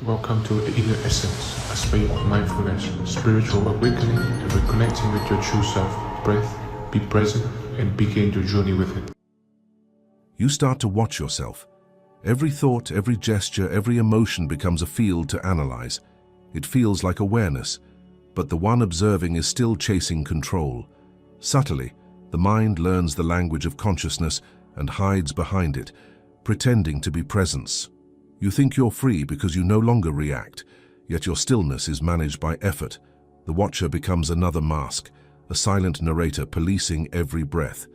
Welcome to the Inner Essence, a space of mindfulness, spiritual awakening, and reconnecting with your true self. Breath, be present, and begin your journey with it. You start to watch yourself. Every thought, every gesture, every emotion becomes a field to analyze. It feels like awareness, but the one observing is still chasing control. Subtly, the mind learns the language of consciousness and hides behind it, pretending to be presence. You think you're free because you no longer react, yet your stillness is managed by effort. The watcher becomes another mask, a silent narrator policing every breath.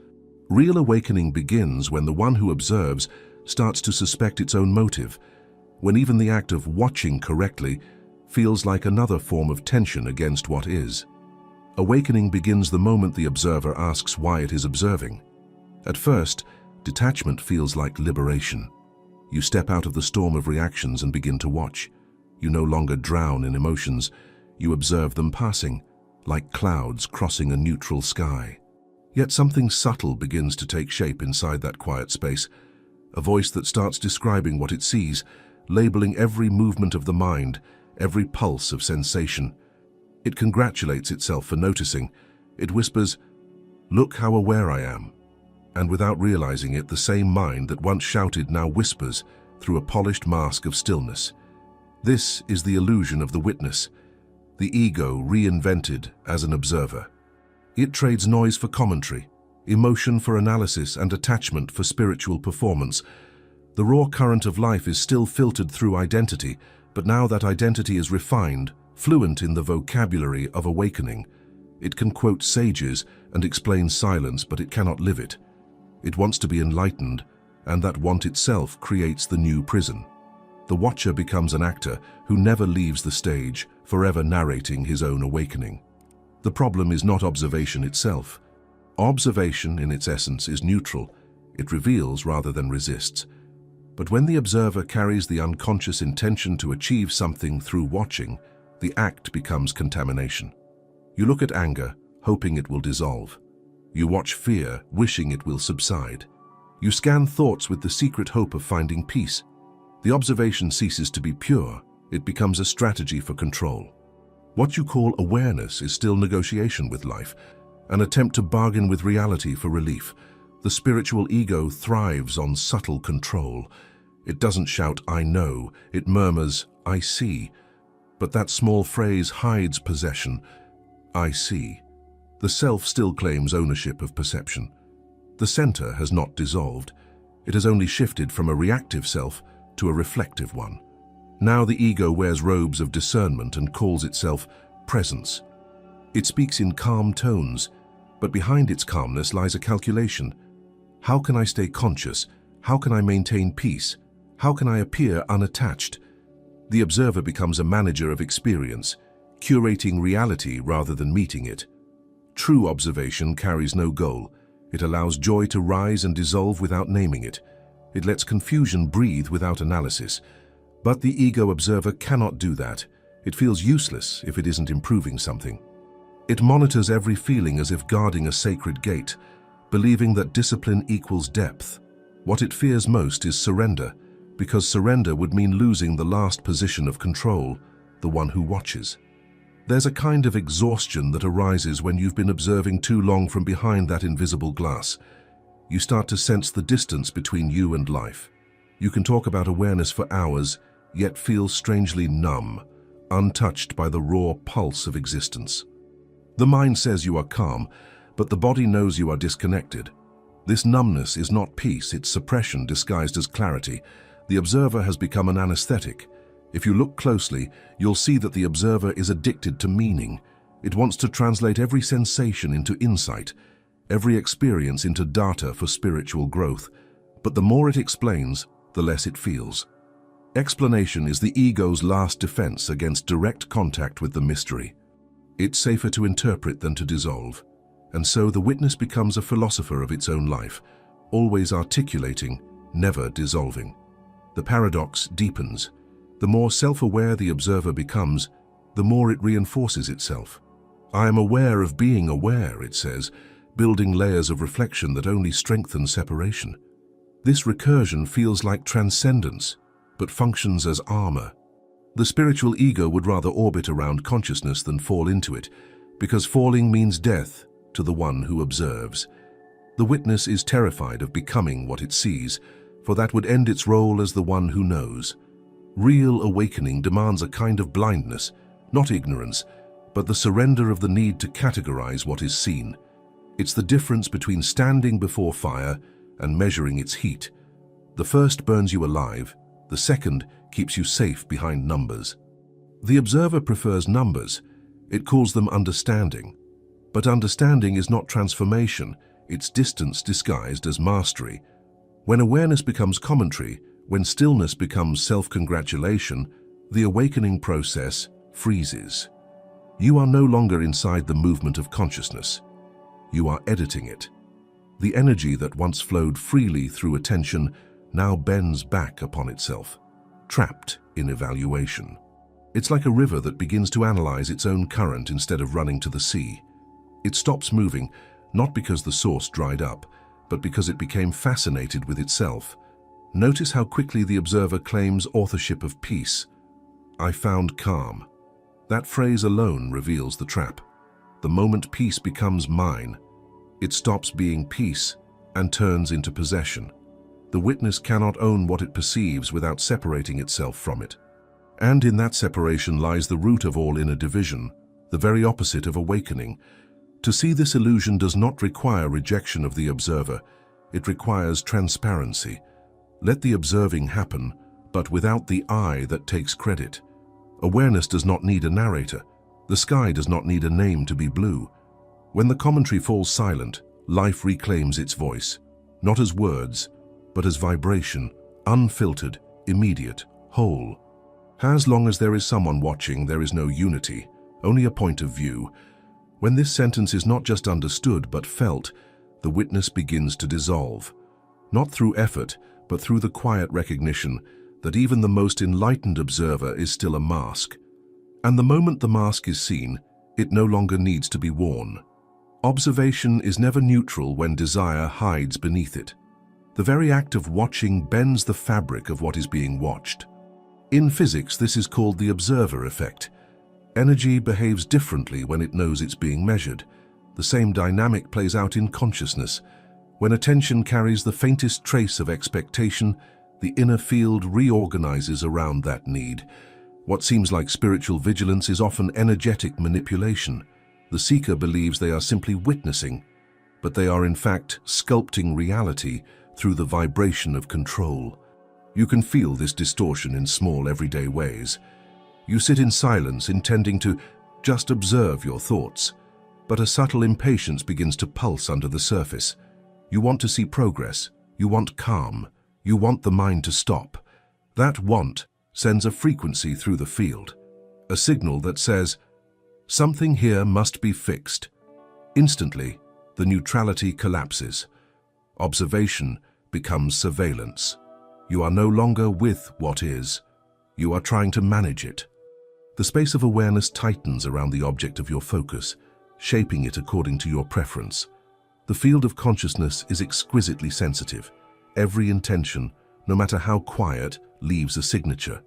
Real awakening begins when the one who observes starts to suspect its own motive, when even the act of watching correctly feels like another form of tension against what is. Awakening begins the moment the observer asks why it is observing. At first, detachment feels like liberation. You step out of the storm of reactions and begin to watch. You no longer drown in emotions. You observe them passing, like clouds crossing a neutral sky. Yet something subtle begins to take shape inside that quiet space, a voice that starts describing what it sees, labeling every movement of the mind, every pulse of sensation. It congratulates itself for noticing. It whispers, "Look how aware I am." And without realizing it, the same mind that once shouted now whispers through a polished mask of stillness. This is the illusion of the witness, the ego reinvented as an observer. It trades noise for commentary, emotion for analysis, and attachment for spiritual performance. The raw current of life is still filtered through identity, but now that identity is refined, fluent in the vocabulary of awakening. It can quote sages and explain silence, but it cannot live it. It wants to be enlightened, and that want itself creates the new prison. The watcher becomes an actor who never leaves the stage, forever narrating his own awakening. The problem is not observation itself. Observation, in its essence, is neutral. It reveals rather than resists. But when the observer carries the unconscious intention to achieve something through watching, the act becomes contamination. You look at anger, hoping it will dissolve. You watch fear, wishing it will subside. You scan thoughts with the secret hope of finding peace. The observation ceases to be pure. It becomes a strategy for control. What you call awareness is still negotiation with life, an attempt to bargain with reality for relief. The spiritual ego thrives on subtle control. It doesn't shout, "I know." It murmurs, "I see." But that small phrase hides possession. I see. The self still claims ownership of perception. The center has not dissolved. It has only shifted from a reactive self to a reflective one. Now the ego wears robes of discernment and calls itself presence. It speaks in calm tones, but behind its calmness lies a calculation. How can I stay conscious? How can I maintain peace? How can I appear unattached? The observer becomes a manager of experience, curating reality rather than meeting it. True observation carries no goal. It allows joy to rise and dissolve without naming it. It lets confusion breathe without analysis. But the ego observer cannot do that. It feels useless if it isn't improving something. It monitors every feeling as if guarding a sacred gate, believing that discipline equals depth. What it fears most is surrender, because surrender would mean losing the last position of control, the one who watches. There's a kind of exhaustion that arises when you've been observing too long from behind that invisible glass. You start to sense the distance between you and life. You can talk about awareness for hours, yet feel strangely numb, untouched by the raw pulse of existence. The mind says you are calm, but the body knows you are disconnected. This numbness is not peace, it's suppression disguised as clarity. The observer has become an anesthetic. If you look closely, you'll see that the observer is addicted to meaning. It wants to translate every sensation into insight, every experience into data for spiritual growth. But the more it explains, the less it feels. Explanation is the ego's last defense against direct contact with the mystery. It's safer to interpret than to dissolve. And so the witness becomes a philosopher of its own life, always articulating, never dissolving. The paradox deepens. The more self-aware the observer becomes, the more it reinforces itself. I am aware of being aware, it says, building layers of reflection that only strengthen separation. This recursion feels like transcendence, but functions as armor. The spiritual ego would rather orbit around consciousness than fall into it, because falling means death to the one who observes. The witness is terrified of becoming what it sees, for that would end its role as the one who knows. Real awakening demands a kind of blindness, not ignorance, but the surrender of the need to categorize what is seen. It's the difference between standing before fire and measuring its heat. The first burns you alive, the second keeps you safe behind numbers. The observer prefers numbers. It calls them understanding. But understanding is not transformation, it's distance disguised as mastery. When awareness becomes commentary, when stillness becomes self-congratulation, the awakening process freezes. You are no longer inside the movement of consciousness. You are editing it. The energy that once flowed freely through attention now bends back upon itself, trapped in evaluation. It's like a river that begins to analyze its own current instead of running to the sea. It stops moving, not because the source dried up, but because it became fascinated with itself. Notice how quickly the observer claims authorship of peace. I found calm. That phrase alone reveals the trap. The moment peace becomes mine, it stops being peace and turns into possession. The witness cannot own what it perceives without separating itself from it. And in that separation lies the root of all inner division, the very opposite of awakening. To see this illusion does not require rejection of the observer. It requires transparency. Let the observing happen, but without the I that takes credit. Awareness does not need a narrator. The sky does not need a name to be blue. When the commentary falls silent, life reclaims its voice, not as words, but as vibration, unfiltered, immediate, whole. As long as there is someone watching, there is no unity, only a point of view. When this sentence is not just understood but felt, the witness begins to dissolve. Not through effort, but through the quiet recognition that even the most enlightened observer is still a mask. And the moment the mask is seen, it no longer needs to be worn. Observation is never neutral when desire hides beneath it. The very act of watching bends the fabric of what is being watched. In physics, this is called the observer effect. Energy behaves differently when it knows it's being measured. The same dynamic plays out in consciousness. When attention carries the faintest trace of expectation, the inner field reorganizes around that need. What seems like spiritual vigilance is often energetic manipulation. The seeker believes they are simply witnessing, but they are in fact sculpting reality through the vibration of control. You can feel this distortion in small everyday ways. You sit in silence intending to just observe your thoughts, but a subtle impatience begins to pulse under the surface. You want to see progress, you want calm, you want the mind to stop. That want sends a frequency through the field, a signal that says, something here must be fixed. Instantly, the neutrality collapses. Observation becomes surveillance. You are no longer with what is. You are trying to manage it. The space of awareness tightens around the object of your focus, shaping it according to your preference. The field of consciousness is exquisitely sensitive. Every intention, no matter how quiet, leaves a signature.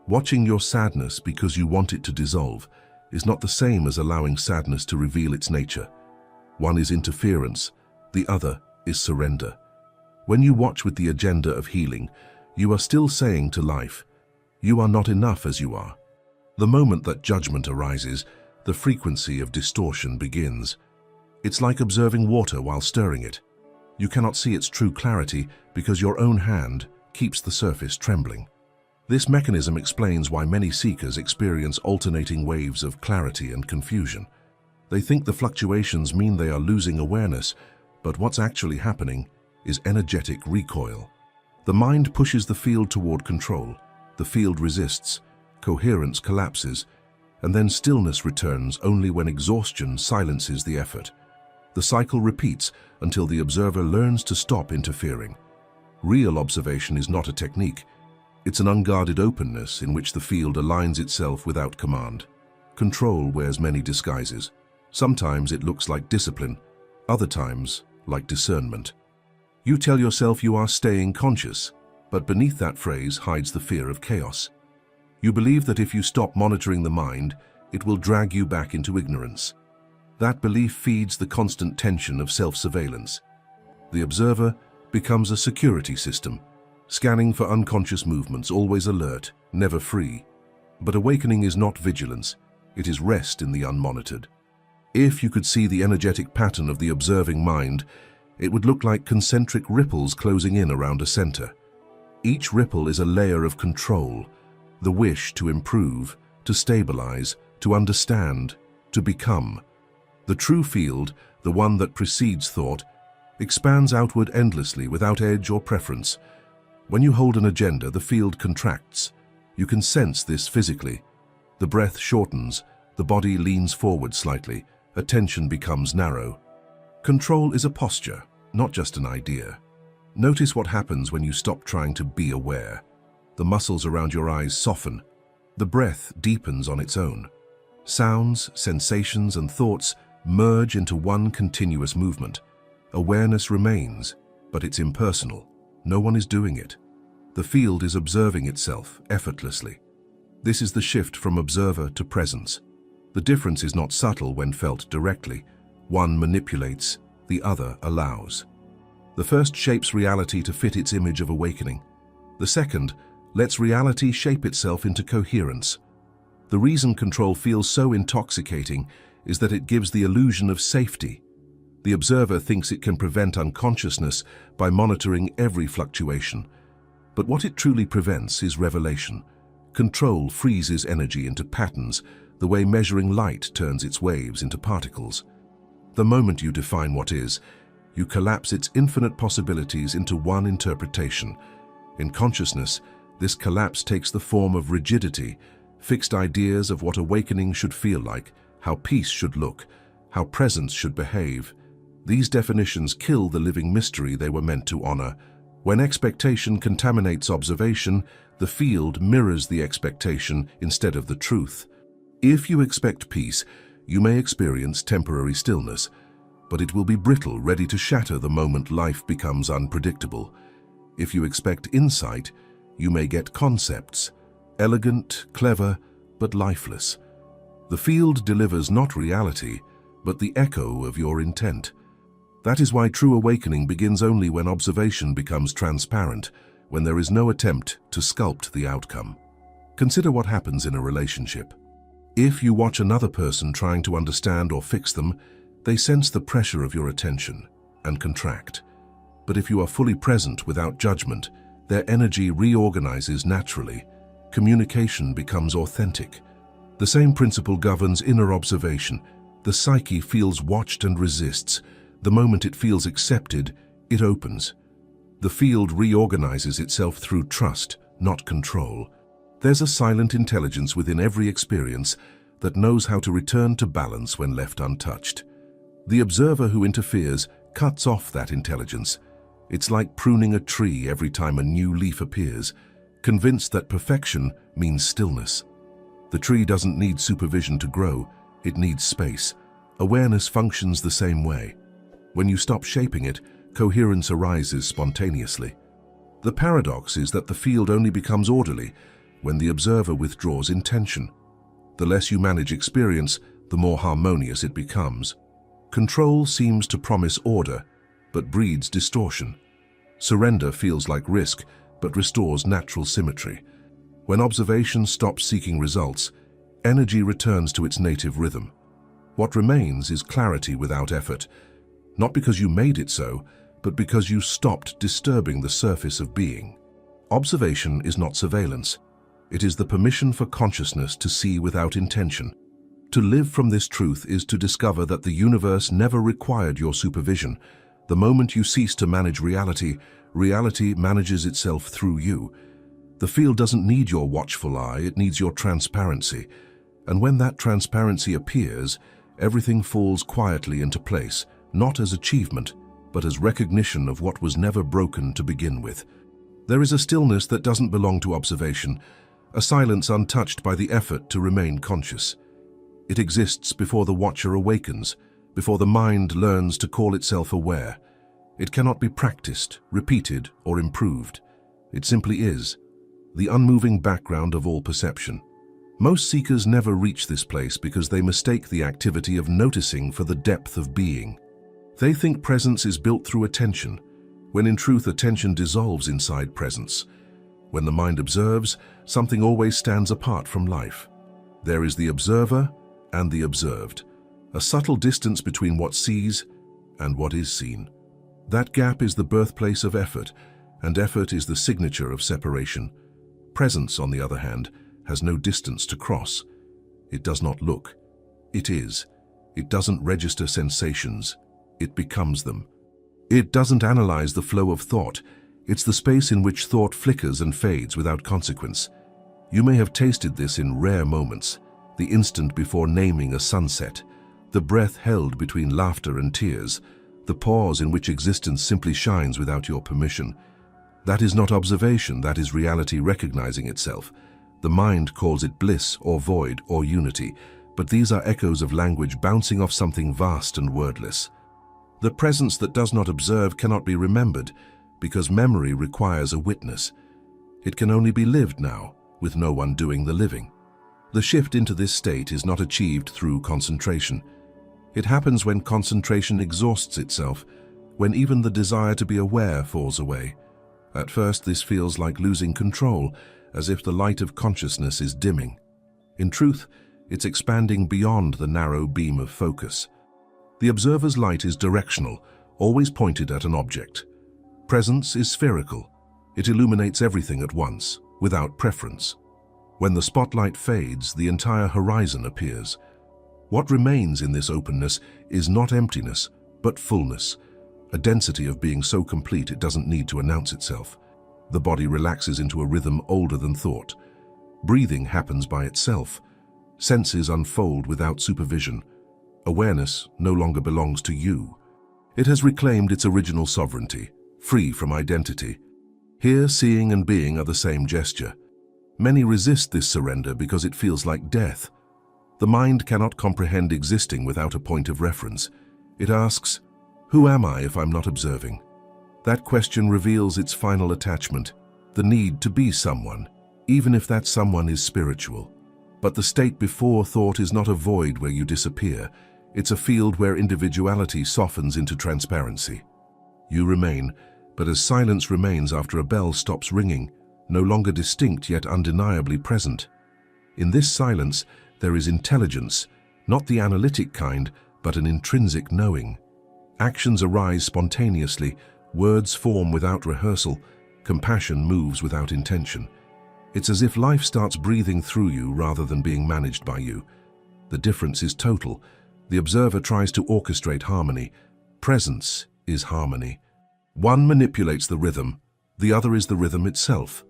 Watching your sadness because you want it to dissolve is not the same as allowing sadness to reveal its nature. One is interference, the other is surrender. When you watch with the agenda of healing, you are still saying to life, you are not enough as you are. The moment that judgment arises, the frequency of distortion begins. It's like observing water while stirring it. You cannot see its true clarity because your own hand keeps the surface trembling. This mechanism explains why many seekers experience alternating waves of clarity and confusion. They think the fluctuations mean they are losing awareness, but what's actually happening is energetic recoil. The mind pushes the field toward control. The field resists, coherence collapses, and then stillness returns only when exhaustion silences the effort. The cycle repeats until the observer learns to stop interfering. Real observation is not a technique. It's an unguarded openness in which the field aligns itself without command. Control wears many disguises. Sometimes it looks like discipline, other times like discernment. You tell yourself you are staying conscious, but beneath that phrase hides the fear of chaos. You believe that if you stop monitoring the mind, it will drag you back into ignorance. That belief feeds the constant tension of self-surveillance. The observer becomes a security system, scanning for unconscious movements, always alert, never free. But awakening is not vigilance, it is rest in the unmonitored. If you could see the energetic pattern of the observing mind, it would look like concentric ripples closing in around a center. Each ripple is a layer of control, the wish to improve, to stabilize, to understand, to become. The true field, the one that precedes thought, expands outward endlessly without edge or preference. When you hold an agenda, the field contracts. You can sense this physically. The breath shortens, the body leans forward slightly, attention becomes narrow. Control is a posture, not just an idea. Notice what happens when you stop trying to be aware. The muscles around your eyes soften. The breath deepens on its own. Sounds, sensations, and thoughts merge into one continuous movement. Awareness remains, but it's impersonal. No one is doing it. The field is observing itself effortlessly. This is the shift from observer to presence. The difference is not subtle when felt directly. One manipulates, the other allows. The first shapes reality to fit its image of awakening. The second lets reality shape itself into coherence. The reason control feels so intoxicating is that it gives the illusion of safety. The observer thinks it can prevent unconsciousness by monitoring every fluctuation. But what it truly prevents is revelation. Control freezes energy into patterns, the way measuring light turns its waves into particles. The moment you define what is, you collapse its infinite possibilities into one interpretation. In consciousness, this collapse takes the form of rigidity, fixed ideas of what awakening should feel like, how peace should look, how presence should behave. These definitions kill the living mystery they were meant to honor. When expectation contaminates observation, the field mirrors the expectation instead of the truth. If you expect peace, you may experience temporary stillness, but it will be brittle, ready to shatter the moment life becomes unpredictable. If you expect insight, you may get concepts, elegant, clever, but lifeless. The field delivers not reality, but the echo of your intent. That is why true awakening begins only when observation becomes transparent, when there is no attempt to sculpt the outcome. Consider what happens in a relationship. If you watch another person trying to understand or fix them, they sense the pressure of your attention and contract. But if you are fully present without judgment, their energy reorganizes naturally. Communication becomes authentic. The same principle governs inner observation. The psyche feels watched and resists. The moment it feels accepted, it opens. The field reorganizes itself through trust, not control. There's a silent intelligence within every experience that knows how to return to balance when left untouched. The observer who interferes cuts off that intelligence. It's like pruning a tree every time a new leaf appears, convinced that perfection means stillness. The tree doesn't need supervision to grow, it needs space. Awareness functions the same way. When you stop shaping it, coherence arises spontaneously. The paradox is that the field only becomes orderly when the observer withdraws intention. The less you manage experience, the more harmonious it becomes. Control seems to promise order, but breeds distortion. Surrender feels like risk, but restores natural symmetry. When observation stops seeking results, energy returns to its native rhythm. What remains is clarity without effort, not because you made it so, but because you stopped disturbing the surface of being. Observation is not surveillance. It is the permission for consciousness to see without intention. To live from this truth is to discover that the universe never required your supervision. The moment you cease to manage reality, reality manages itself through you. The field doesn't need your watchful eye, it needs your transparency. And when that transparency appears, everything falls quietly into place, not as achievement, but as recognition of what was never broken to begin with. There is a stillness that doesn't belong to observation, a silence untouched by the effort to remain conscious. It exists before the watcher awakens, before the mind learns to call itself aware. It cannot be practiced, repeated, or improved. It simply is. the unmoving background of all perception. Most seekers never reach this place because they mistake the activity of noticing for the depth of being. They think presence is built through attention, when in truth attention dissolves inside presence. When the mind observes, something always stands apart from life. There is the observer and the observed, a subtle distance between what sees and what is seen. That gap is the birthplace of effort, and effort is the signature of separation. Presence, on the other hand, has no distance to cross. It does not look. It is. It doesn't register sensations. It becomes them. It doesn't analyze the flow of thought. It's the space in which thought flickers and fades without consequence. You may have tasted this in rare moments, the instant before naming a sunset, the breath held between laughter and tears, the pause in which existence simply shines without your permission. That is not observation, that is reality recognizing itself. The mind calls it bliss or void or unity, but these are echoes of language bouncing off something vast and wordless. The presence that does not observe cannot be remembered, because memory requires a witness. It can only be lived now, with no one doing the living. The shift into this state is not achieved through concentration. It happens when concentration exhausts itself, when even the desire to be aware falls away. At first, this feels like losing control, as if the light of consciousness is dimming. In truth, it's expanding beyond the narrow beam of focus. The observer's light is directional, always pointed at an object. Presence is spherical. It illuminates everything at once, without preference. When the spotlight fades, the entire horizon appears. What remains in this openness is not emptiness, but fullness, a density of being so complete it doesn't need to announce itself. The body relaxes into a rhythm older than thought. Breathing happens by itself. Senses unfold without supervision. Awareness no longer belongs to you. It has reclaimed its original sovereignty, free from identity. Here, seeing and being are the same gesture. Many resist this surrender because it feels like death. The mind cannot comprehend existing without a point of reference. It asks, who am I if I'm not observing? That question reveals its final attachment, the need to be someone, even if that someone is spiritual. But the state before thought is not a void where you disappear. It's a field where individuality softens into transparency. You remain, but as silence remains after a bell stops ringing, no longer distinct yet undeniably present. In this silence, there is intelligence, not the analytic kind, but an intrinsic knowing. Actions arise spontaneously, words form without rehearsal, compassion moves without intention. It's as if life starts breathing through you rather than being managed by you. The difference is total. The observer tries to orchestrate harmony. Presence is harmony. One manipulates the rhythm, the other is the rhythm itself.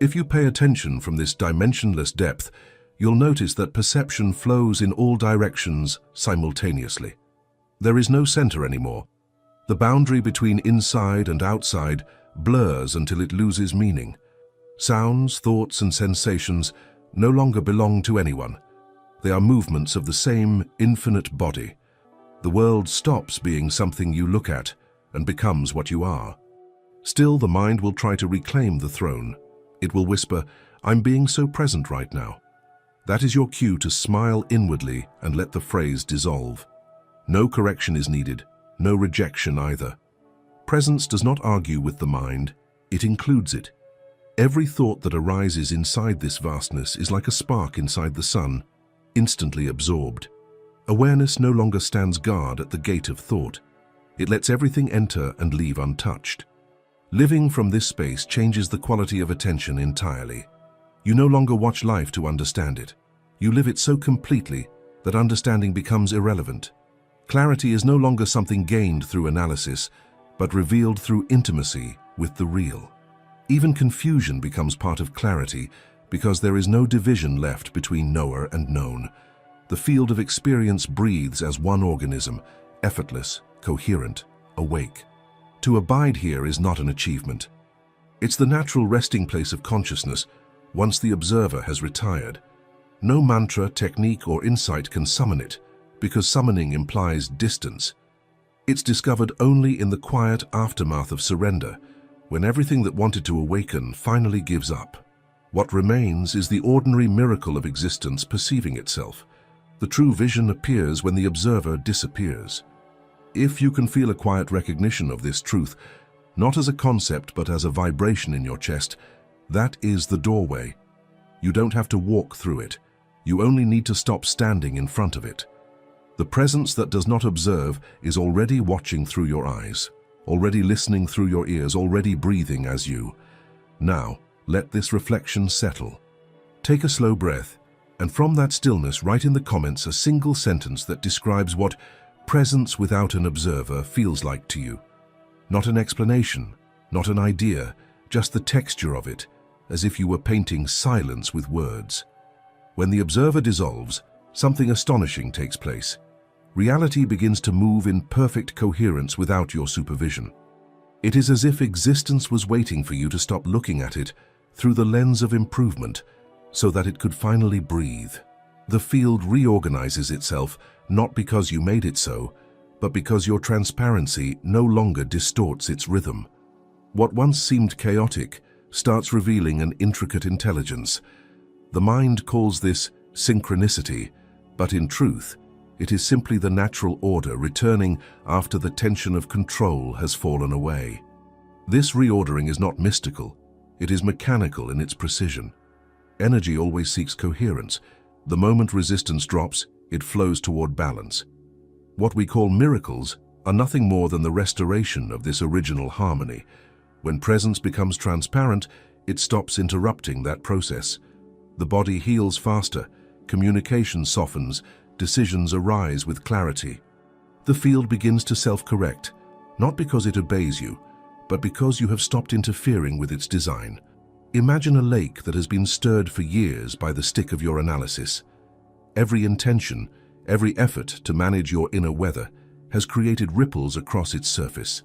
If you pay attention from this dimensionless depth, you'll notice that perception flows in all directions simultaneously. There is no center anymore. The boundary between inside and outside blurs until it loses meaning. Sounds, thoughts, and sensations no longer belong to anyone. They are movements of the same infinite body. The world stops being something you look at and becomes what you are. Still, the mind will try to reclaim the throne. It will whisper, I'm being so present right now. That is your cue to smile inwardly and let the phrase dissolve. No correction is needed, no rejection either. Presence does not argue with the mind, it includes it. Every thought that arises inside this vastness is like a spark inside the sun, instantly absorbed. Awareness no longer stands guard at the gate of thought. It lets everything enter and leave untouched. Living from this space changes the quality of attention entirely. You no longer watch life to understand it. You live it so completely that understanding becomes irrelevant. Clarity is no longer something gained through analysis, but revealed through intimacy with the real. Even confusion becomes part of clarity because there is no division left between knower and known. The field of experience breathes as one organism, effortless, coherent, awake. To abide here is not an achievement. It's the natural resting place of consciousness once the observer has retired. No mantra, technique, or insight can summon it, because summoning implies distance. It's discovered only in the quiet aftermath of surrender, when everything that wanted to awaken finally gives up. What remains is the ordinary miracle of existence perceiving itself. The true vision appears when the observer disappears. If you can feel a quiet recognition of this truth, not as a concept but as a vibration in your chest, that is the doorway. You don't have to walk through it. You only need to stop standing in front of it. The presence that does not observe is already watching through your eyes, already listening through your ears, already breathing as you. Now, let this reflection settle. Take a slow breath, and from that stillness write in the comments a single sentence that describes what presence without an observer feels like to you. Not an explanation, not an idea, just the texture of it, as if you were painting silence with words. When the observer dissolves, something astonishing takes place. Reality begins to move in perfect coherence without your supervision. It is as if existence was waiting for you to stop looking at it through the lens of improvement, so that it could finally breathe. The field reorganizes itself not because you made it so, but because your transparency no longer distorts its rhythm. What once seemed chaotic starts revealing an intricate intelligence. The mind calls this synchronicity, but in truth, it is simply the natural order returning after the tension of control has fallen away. This reordering is not mystical, it is mechanical in its precision. Energy always seeks coherence. The moment resistance drops, it flows toward balance. What we call miracles are nothing more than the restoration of this original harmony. When presence becomes transparent, it stops interrupting that process. The body heals faster, communication softens, decisions arise with clarity. The field begins to self-correct, not because it obeys you, but because you have stopped interfering with its design. Imagine a lake that has been stirred for years by the stick of your analysis. Every intention, every effort to manage your inner weather has created ripples across its surface.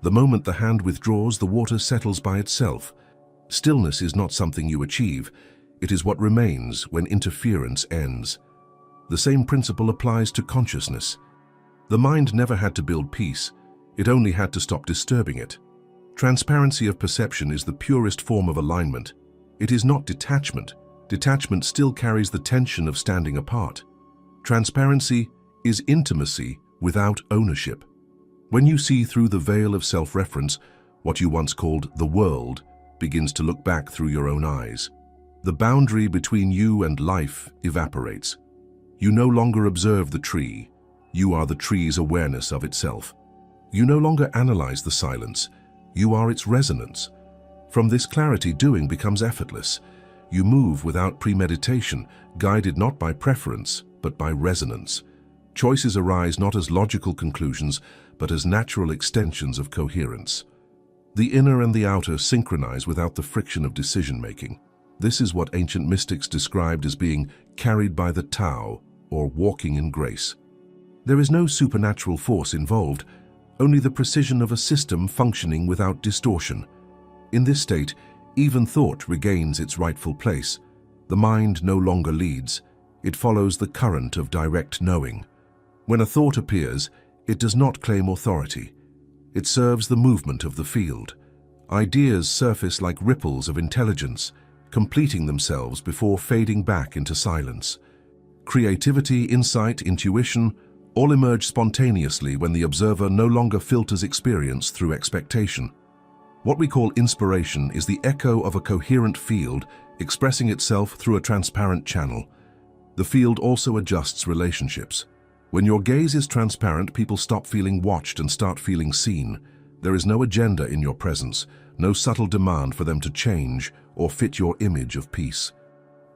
The moment the hand withdraws, the water settles by itself. Stillness is not something you achieve, it is what remains when interference ends. The same principle applies to consciousness. The mind never had to build peace, it only had to stop disturbing it. Transparency of perception is the purest form of alignment. It is not detachment. Detachment still carries the tension of standing apart. Transparency is intimacy without ownership. When you see through the veil of self-reference, what you once called the world begins to look back through your own eyes. The boundary between you and life evaporates. You no longer observe the tree. You are the tree's awareness of itself. You no longer analyze the silence. You are its resonance. From this clarity, doing becomes effortless. You move without premeditation, guided not by preference, but by resonance. Choices arise not as logical conclusions, but as natural extensions of coherence. The inner and the outer synchronize without the friction of decision-making. This is what ancient mystics described as being carried by the Tao, or walking in grace. There is no supernatural force involved, only the precision of a system functioning without distortion. In this state, even thought regains its rightful place. The mind no longer leads, it follows the current of direct knowing. When a thought appears, it does not claim authority. It serves the movement of the field. Ideas surface like ripples of intelligence, completing themselves before fading back into silence. Creativity, insight, intuition, all emerge spontaneously when the observer no longer filters experience through expectation. What we call inspiration is the echo of a coherent field expressing itself through a transparent channel. The field also adjusts relationships. When your gaze is transparent, people stop feeling watched and start feeling seen. There is no agenda in your presence, no subtle demand for them to change or fit your image of peace.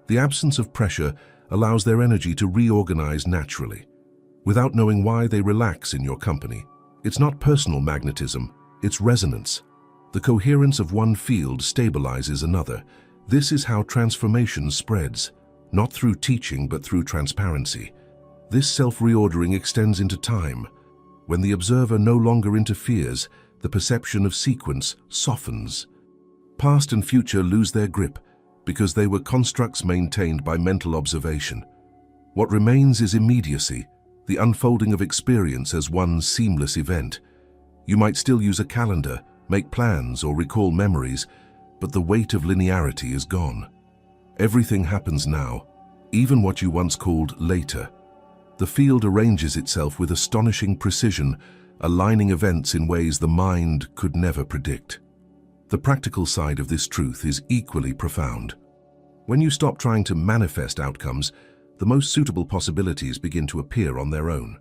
The absence of pressure allows their energy to reorganize naturally. Without knowing why, they relax in your company. It's not personal magnetism, it's resonance. The coherence of one field stabilizes another. This is how transformation spreads, not through teaching but through transparency. This self-reordering extends into time. When the observer no longer interferes, the perception of sequence softens. Past and future lose their grip because they were constructs maintained by mental observation. What remains is immediacy, the unfolding of experience as one seamless event. You might still use a calendar, make plans, or recall memories, but the weight of linearity is gone. Everything happens now, even what you once called later. The field arranges itself with astonishing precision, aligning events in ways the mind could never predict. The practical side of this truth is equally profound. When you stop trying to manifest outcomes, the most suitable possibilities begin to appear on their own.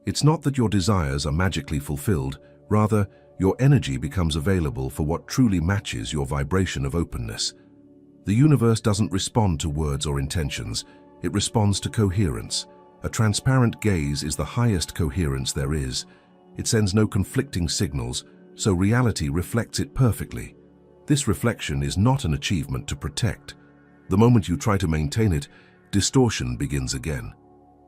It's not that your desires are magically fulfilled, rather, your energy becomes available for what truly matches your vibration of openness. The universe doesn't respond to words or intentions, it responds to coherence. A transparent gaze is the highest coherence there is. It sends no conflicting signals, so reality reflects it perfectly. This reflection is not an achievement to protect. The moment you try to maintain it, distortion begins again.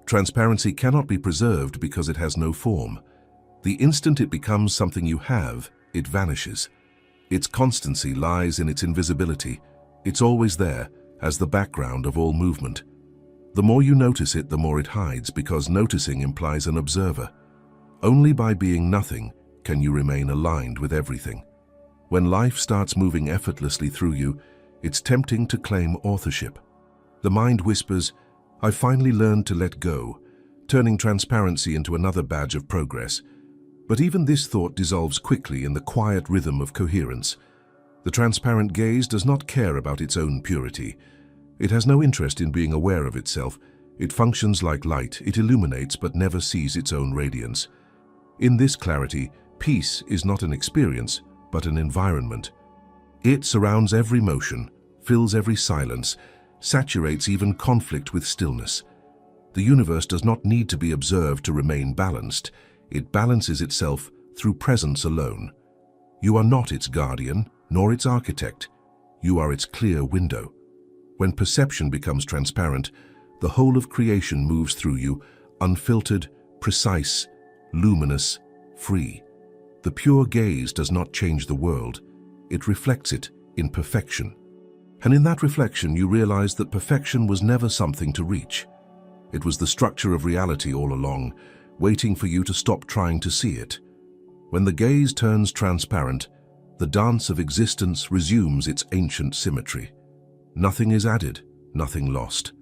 Transparency cannot be preserved because it has no form. The instant it becomes something you have, it vanishes. Its constancy lies in its invisibility. It's always there, as the background of all movement. The more you notice it, the more it hides, because noticing implies an observer. Only by being nothing can you remain aligned with everything. When life starts moving effortlessly through you, it's tempting to claim authorship. The mind whispers, "I've finally learned to let go," turning transparency into another badge of progress. But even this thought dissolves quickly in the quiet rhythm of coherence. The transparent gaze does not care about its own purity. It has no interest in being aware of itself. It functions like light. It illuminates but never sees its own radiance. In this clarity, peace is not an experience, but an environment. It surrounds every motion, fills every silence, saturates even conflict with stillness. The universe does not need to be observed to remain balanced. It balances itself through presence alone. You are not its guardian, nor its architect. You are its clear window. When perception becomes transparent, the whole of creation moves through you, unfiltered, precise, luminous, free. The pure gaze does not change the world. It reflects it in perfection. And in that reflection, you realize that perfection was never something to reach. It was the structure of reality all along, waiting for you to stop trying to see it. When the gaze turns transparent, the dance of existence resumes its ancient symmetry. Nothing is added, nothing lost.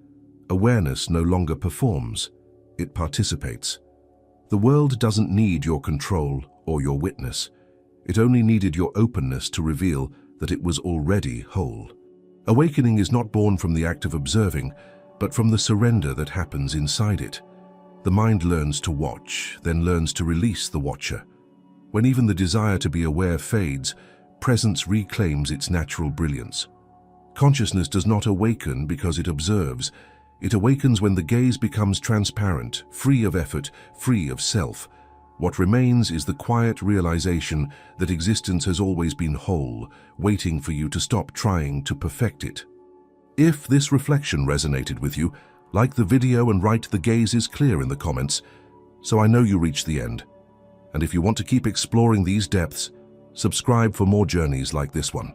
Awareness no longer performs, it participates. The world doesn't need your control or your witness. It only needed your openness to reveal that it was already whole. Awakening is not born from the act of observing, but from the surrender that happens inside it. The mind learns to watch, then learns to release the watcher. When even the desire to be aware fades, presence reclaims its natural brilliance. Consciousness does not awaken because it observes. It awakens when the gaze becomes transparent, free of effort, free of self. What remains is the quiet realization that existence has always been whole, waiting for you to stop trying to perfect it. If this reflection resonated with you, like the video and write "The gaze is clear" in the comments, so I know you reached the end. And if you want to keep exploring these depths, subscribe for more journeys like this one.